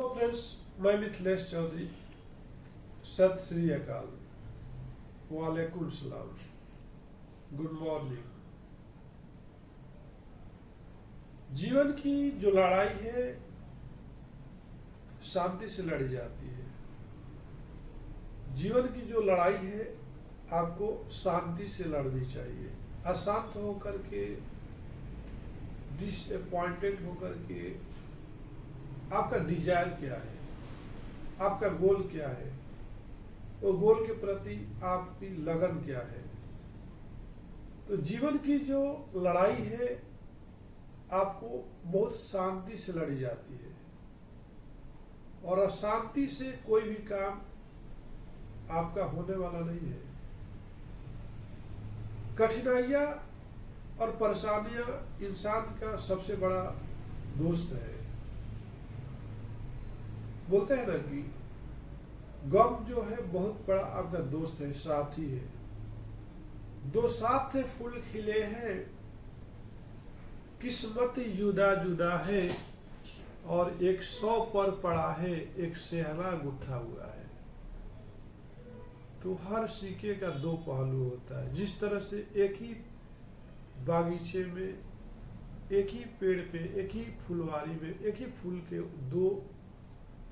Hello friends, मैं मिथिलेश चौधरी। सत श्री अकाल, वालेकुम सलाम, गुड मॉर्निंग। जीवन की जो लड़ाई है शांति से लड़ी जाती है। जीवन की जो लड़ाई है आपको शांति से लड़नी चाहिए। अशांत होकर के, डिसअपॉइंटेड होकर के, आपका डिजायर क्या है, आपका गोल क्या है, वो गोल के प्रति आपकी लगन क्या है। तो जीवन की जो लड़ाई है आपको बहुत शांति से लड़ी जाती है, और अशांति से कोई भी काम आपका होने वाला नहीं है। कठिनाइयां और परेशानियां इंसान का सबसे बड़ा दोस्त है। बोलते हैं ना कि गम जो है बहुत बड़ा आपका दोस्त है, साथी है। दो साथ फूल खिले हैं, किस्मत जुदा जुदा है, और एक 100 पर पड़ा है, एक सेहरा गुथा हुआ है। तो हर सिक्के का दो पहलू होता है। जिस तरह से एक ही बागीचे में, एक ही पेड़ पे, एक ही फुलवारी में एक ही फूल के दो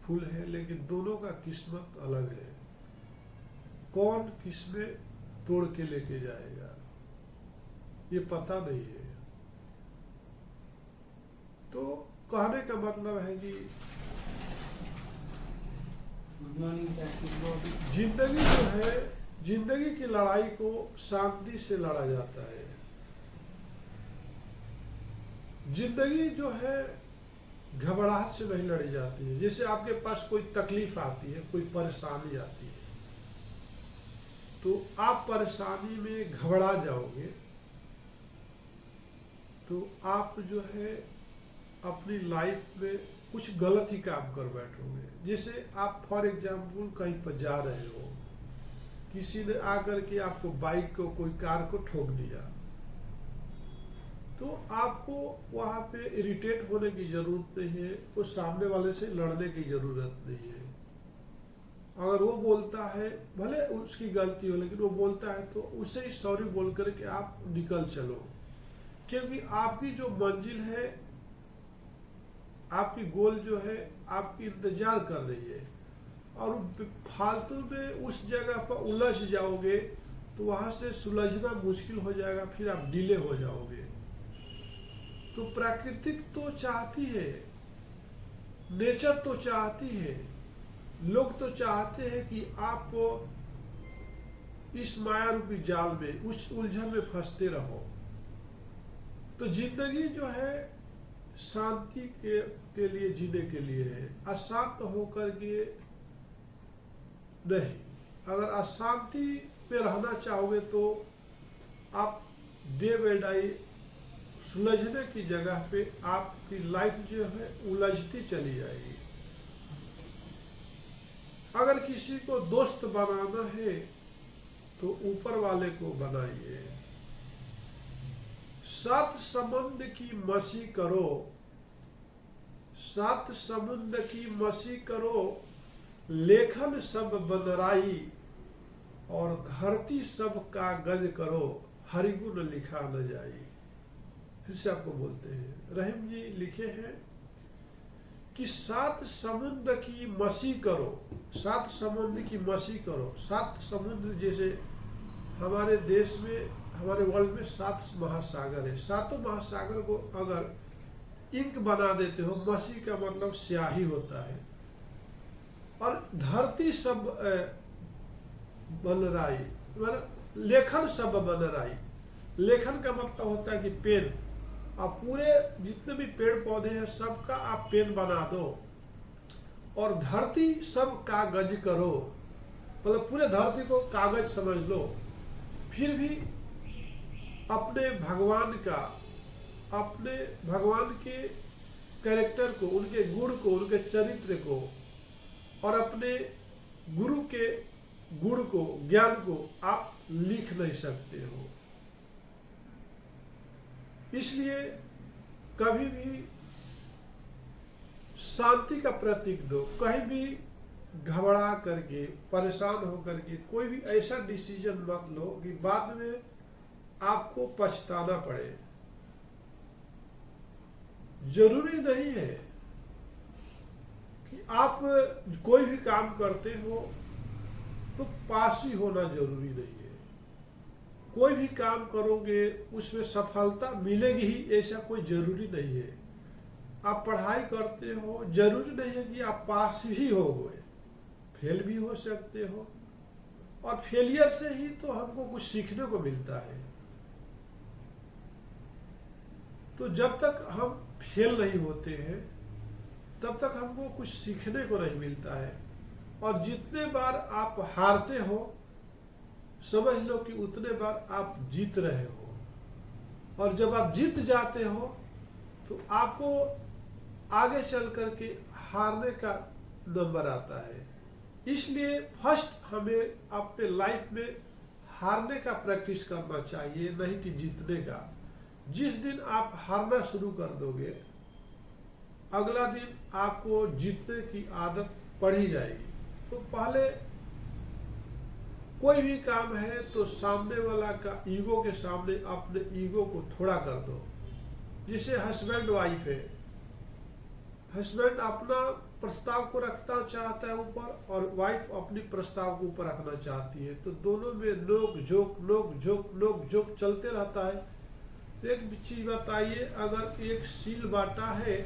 फूल है, लेकिन दोनों का किस्मत अलग है। कौन किसमें तोड़ के लेके जाएगा ये पता नहीं है। तो कहने का मतलब है कि जिंदगी जो है, जिंदगी की लड़ाई को शांति से लड़ा जाता है। जिंदगी जो है घबराहट से नहीं लड़ी जाती है। जैसे आपके पास कोई तकलीफ आती है, कोई परेशानी आती है, तो आप परेशानी में घबरा जाओगे, तो आप जो है अपनी लाइफ में कुछ गलत ही काम कर बैठोगे। जैसे आप फॉर एग्जाम्पल कहीं पर जा रहे हो, किसी ने आकर के आपको बाइक को, कोई कार को ठोक दिया, तो आपको वहां पे इरिटेट होने की जरूरत नहीं है, उस सामने वाले से लड़ने की जरूरत नहीं है। अगर वो बोलता है, भले उसकी गलती हो, लेकिन वो बोलता है तो उसे ही सॉरी बोल करके आप निकल चलो। क्योंकि आपकी जो मंजिल है, आपकी गोल जो है आपकी इंतजार कर रही है, और फालतू में उस जगह पर उलझ जाओगे तो वहां से सुलझना मुश्किल हो जाएगा, फिर आप डिले हो जाओगे। तो प्राकृतिक तो चाहती है, नेचर तो चाहती है, लोग तो चाहते हैं कि आप इस माया रूपी जाल में, उस उलझन में फंसते रहो। तो जिंदगी जो है शांति के लिए, जीने के लिए है, अशांत होकर के नहीं। अगर अशांति पे रहना चाहोगे तो आप डे बाय डे सुलझने की जगह पे आपकी लाइफ जो है उलझती चली जाएगी। अगर किसी को दोस्त बनाना है तो ऊपर वाले को बनाइए। 7 समुद्र की मसी करो, 7 समुद्र की मसी करो, लेखन सब बंदराई, और धरती सब कागज करो, हरिगुण लिखा न जाई। फिर से आपको बोलते हैं, रहीम जी लिखे हैं कि 7 समुद्र की मसी करो, 7 समुद्र की मसी करो। 7 समुद्र, जैसे हमारे देश में, हमारे वर्ल्ड में 7 महासागर है। 7 महासागर को अगर इंक बना देते हो, मसी का मतलब स्याही होता है, और धरती सब बनराई, मतलब लेखन सब बनराई। लेखन का मतलब होता है कि पेन। आप पूरे जितने भी पेड़ पौधे हैं सबका आप पेन बना दो, और धरती सब कागज करो, मतलब पूरे धरती को कागज समझ लो। फिर भी अपने भगवान का, अपने भगवान के कैरेक्टर को, उनके गुण को, उनके चरित्र को, और अपने गुरु के गुण को, ज्ञान को आप लिख नहीं सकते हो। इसलिए कभी भी शांति का प्रतीक दो। कहीं भी घबरा करके, परेशान होकर के कोई भी ऐसा डिसीजन मत लो कि बाद में आपको पछताना पड़े। जरूरी नहीं है कि आप कोई भी काम करते हो तो पास ही होना जरूरी नहीं है। कोई भी काम करोगे उसमें सफलता मिलेगी ही, ऐसा कोई जरूरी नहीं है। आप पढ़ाई करते हो, जरूरी नहीं है कि आप पास ही हो गए, फेल भी हो सकते हो। और फेलियर से ही तो हमको कुछ सीखने को मिलता है। तो जब तक हम फेल नहीं होते हैं तब तक हमको कुछ सीखने को नहीं मिलता है। और जितने बार आप हारते हो, समझ लो कि उतने बार आप जीत रहे हो। और जब आप जीत जाते हो तो आपको आगे चल करके हारने का नंबर आता है। इसलिए फर्स्ट हमें अपने लाइफ में हारने का प्रैक्टिस करना चाहिए, नहीं कि जीतने का। जिस दिन आप हारना शुरू कर दोगे, अगला दिन आपको जीतने की आदत पड़ ही जाएगी। तो पहले कोई भी काम है तो सामने वाला का ईगो के सामने अपने ईगो को थोड़ा कर दो। जिसे हस्बैंड वाइफ है, हस्बैंड अपना प्रस्ताव को रखना चाहता है ऊपर और वाइफ अपनी प्रस्ताव को ऊपर रखना चाहती है, तो दोनों में नोक झोंक चलते रहता है। एक चीज बताइए, अगर एक सील बाटा है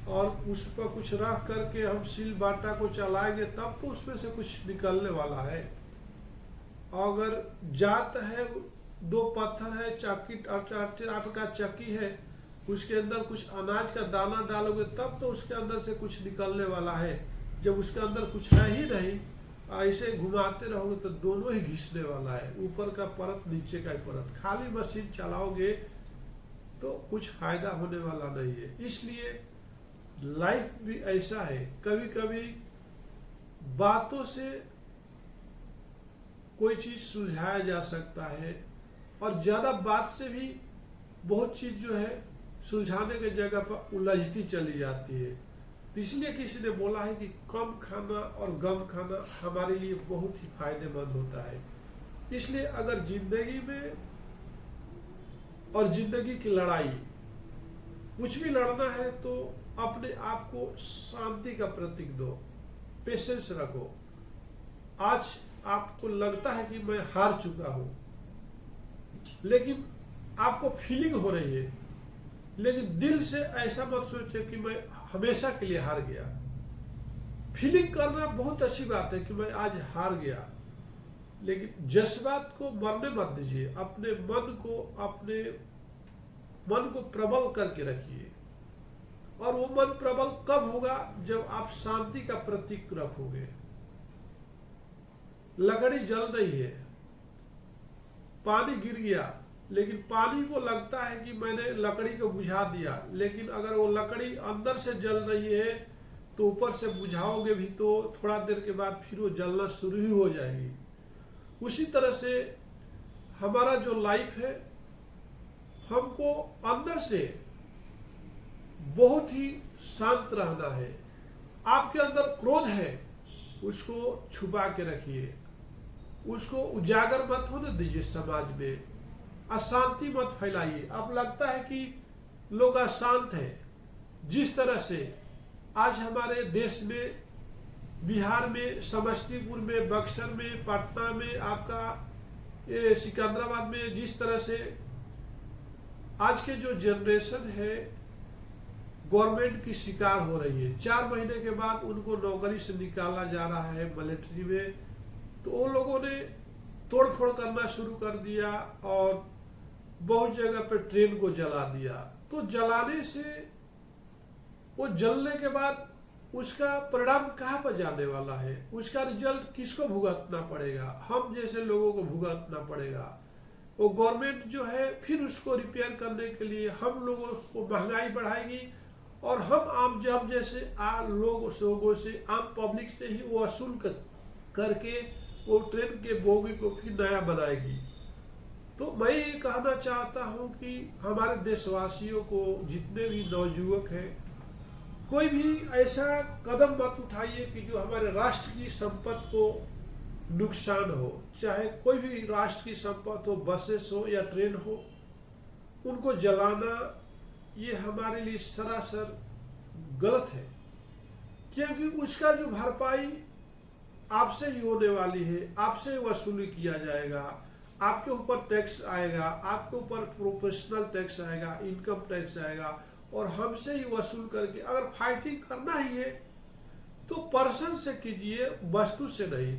और उस पर कुछ रख करके हम सील बाटा को चलाएंगे तब तो उसमें से कुछ निकलने वाला है। अगर जात है, दो पत्थर है, चक्की आटे का चक्की है, उसके अंदर कुछ अनाज का दाना डालोगे तब तो उसके अंदर से कुछ निकलने वाला है। जब उसके अंदर कुछ है ही नहीं, ऐसे घुमाते रहोगे तो दोनों ही घिसने वाला है, ऊपर का परत नीचे का परत। खाली मशीन चलाओगे तो कुछ फायदा होने वाला नहीं है। इसलिए लाइफ भी ऐसा है, कभी कभी बातों से कोई चीज सुलझाया जा सकता है और ज्यादा बात से भी बहुत चीज जो है सुलझाने की जगह पर उलझती चली जाती है। तो इसलिए किसी ने बोला है कि कम खाना और गम खाना हमारे लिए बहुत ही फायदेमंद होता है। इसलिए अगर जिंदगी में और जिंदगी की लड़ाई कुछ भी लड़ना है तो अपने आप को शांति का प्रतीक दो, पेशेंस रखो। आज आपको लगता है कि मैं हार चुका हूं, लेकिन आपको फीलिंग हो रही है, लेकिन दिल से ऐसा मत सोचे कि मैं हमेशा के लिए हार गया। फीलिंग करना बहुत अच्छी बात है कि मैं आज हार गया, लेकिन जज्बात को मरने मत दीजिए। अपने मन को प्रबल करके रखिए। और वो मन प्रबल कब होगा? जब आप शांति का प्रतीक रखोगे। लकड़ी जल रही है, पानी गिर गया, लेकिन पानी को लगता है कि मैंने लकड़ी को बुझा दिया, लेकिन अगर वो लकड़ी अंदर से जल रही है तो ऊपर से बुझाओगे भी तो थोड़ा देर के बाद फिर वो जलना शुरू ही हो जाएगी। उसी तरह से हमारा जो लाइफ है, हमको अंदर से बहुत ही शांत रहना है। आपके अंदर क्रोध है, उसको छुपा के रखिए, उसको उजागर मत होने दीजिए। समाज में अशांति मत फैलाइए। अब लगता है कि लोग अशांत हैं, जिस तरह से आज हमारे देश में, बिहार में, समस्तीपुर में, बक्सर में, पटना में, आपका सिकंदराबाद में, जिस तरह से आज के जो जनरेशन है गवर्नमेंट की शिकार हो रही है। 4 महीने के बाद उनको नौकरी से निकाला जा रहा है मिलिट्री में, तो वो लोगों ने तोड़फोड़ करना शुरू कर दिया और बहुत जगह पे ट्रेन को जला दिया। तो जलाने से वो जलने के बाद उसका परिणाम कहाँ पर जाने वाला है? उसका रिजल्ट किसको भुगतना पड़ेगा? हम जैसे लोगों को भुगतना पड़ेगा। वो गवर्नमेंट जो है फिर उसको रिपेयर करने के लिए हम लोगों को महंगाई बढ़ाएगी और हम जैसे लोगों से, आम पब्लिक से ही वो वसूल करके वो ट्रेन के बोगी को फिर नया बनाएगी। तो मैं ये कहना चाहता हूँ कि हमारे देशवासियों को, जितने भी नवयुवक हैं, कोई भी ऐसा कदम मत उठाइए कि जो हमारे राष्ट्र की संपत्ति को नुकसान हो। चाहे कोई भी राष्ट्र की संपत्ति हो, बसेस हो या ट्रेन हो, उनको जलाना ये हमारे लिए सरासर गलत है, क्योंकि उसका जो भरपाई आपसे ही होने वाली है, आपसे ही वसूली किया जाएगा, आपके ऊपर टैक्स आएगा, आपके ऊपर प्रोफेशनल टैक्स आएगा, इनकम टैक्स आएगा, और हमसे ही वसूल करके अगर फाइटिंग करना ही है तो पर्सन से कीजिए, वस्तु से नहीं,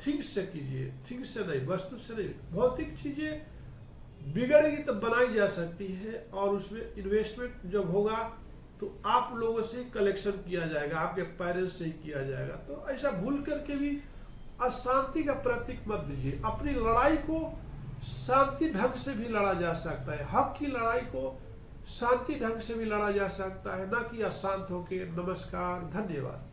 थिंग्स से कीजिए, थिंग्स से नहीं, वस्तु से नहीं। भौतिक चीजें बिगड़ेगी तो बनाई जा सकती है, और उसमें इन्वेस्टमेंट जब होगा तो आप लोगों से कलेक्शन किया जाएगा, आपके पेरेंट्स से ही किया जाएगा। तो ऐसा भूल करके भी अशांति का प्रतीक मत दीजिए। अपनी लड़ाई को शांति ढंग से भी लड़ा जा सकता है, हक की लड़ाई को शांति ढंग से भी लड़ा जा सकता है, ना कि अशांत होके। नमस्कार, धन्यवाद।